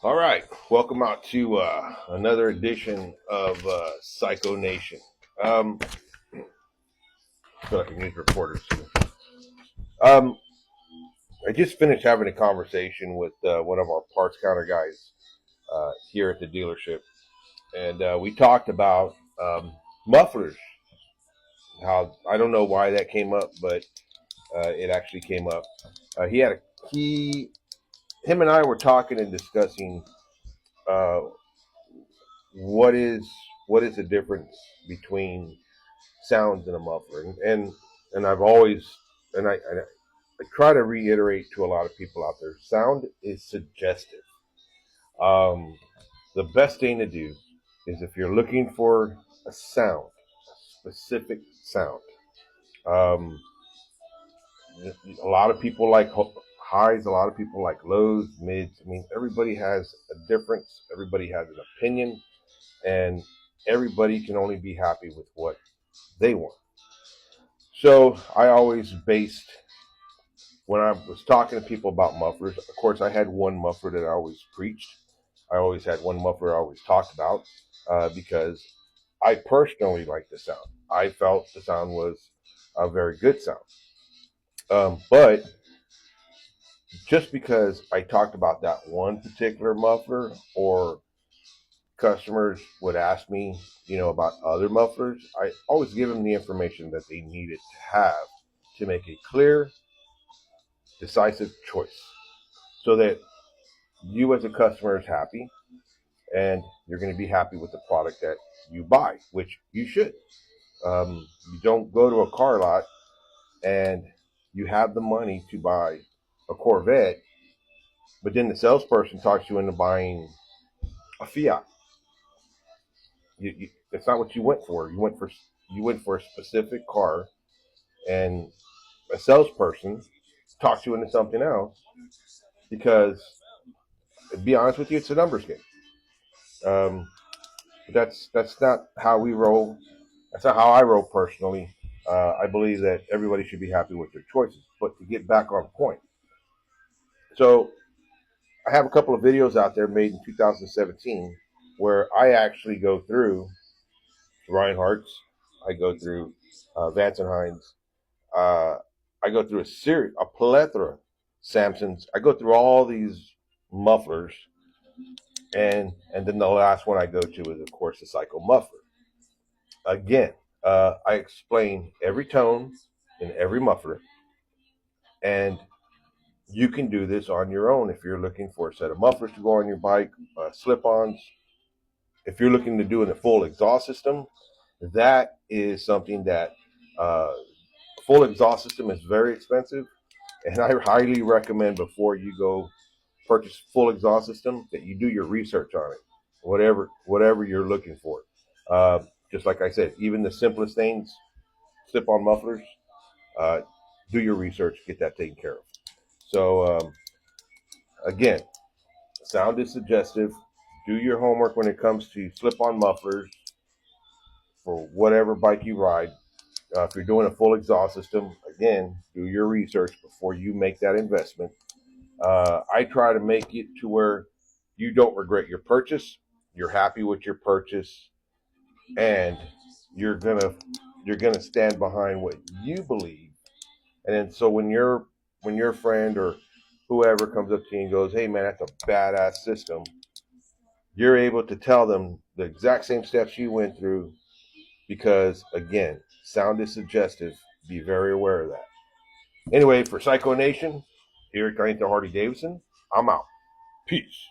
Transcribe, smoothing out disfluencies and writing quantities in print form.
All right, welcome out to another edition of Psycho Nation. I feel like a news reporter. Um, I just finished having a conversation with one of our parts counter guys here at the dealership, and we talked about mufflers. How I don't know why that came up, but it actually came up. He had a key. Him and I were talking and discussing uh, what is the difference between sounds in a muffler, and I've always I try to reiterate to a lot of people out there: sound is suggestive. Um, the best thing to do is if you're looking for a sound, a specific sound. Um, a lot of people like highs, a lot of people like lows, mids. I mean, everybody has a difference. Everybody has an opinion, and everybody can only be happy with what they want. So I always based when I was talking to people about mufflers. Of course, I had one muffler that I always preached. I always had one muffler I always talked about because I personally liked the sound. I felt the sound was a very good sound. But just because I talked about that one particular muffler, or customers would ask me, about other mufflers, I always give them the information that they needed to have to make a clear, decisive choice so that you as a customer is happy and you're going to be happy with the product that you buy, which you should. You don't go to a car lot and you have the money to buy a Corvette, but then the salesperson talks you into buying a Fiat. That's not what you went for. You went for a specific car, and a salesperson talks you into something else because, to be honest with you, it's a numbers game. But that's not how we roll. That's not how I roll personally. I believe that everybody should be happy with their choices. But to get back on point, so I have a couple of videos out there made in 2017 where I actually go through Reinhardt's, I go through Vance and Hines, I go through a plethora, Samsons. I go through all these mufflers, and then the last one I go to is, of course, the Psycho muffler. Again, I explain every tone in every muffler, and you can do this on your own if you're looking for a set of mufflers to go on your bike, slip-ons. If you're looking to do a full exhaust system, that is something that full exhaust system is very expensive, and I highly recommend before you go purchase full exhaust system that you do your research on it, whatever you're looking for. Just like I said, even the simplest things, slip-on mufflers, do your research, get that taken care of. So again, sound is suggestive. Do your homework when it comes to slip-on mufflers for whatever bike you ride. If you're doing a full exhaust system, again, do your research before you make that investment. I try to make it to where you don't regret your purchase. You're happy with your purchase, and you're gonna stand behind what you believe. And then so when your friend or whoever comes up to you and goes, "Hey man, that's a badass system," you're able to tell them the exact same steps you went through, because again, sound is suggestive. Be very aware of that. Anyway, for Psycho Nation, here at Harley Davidson, I'm out. Peace.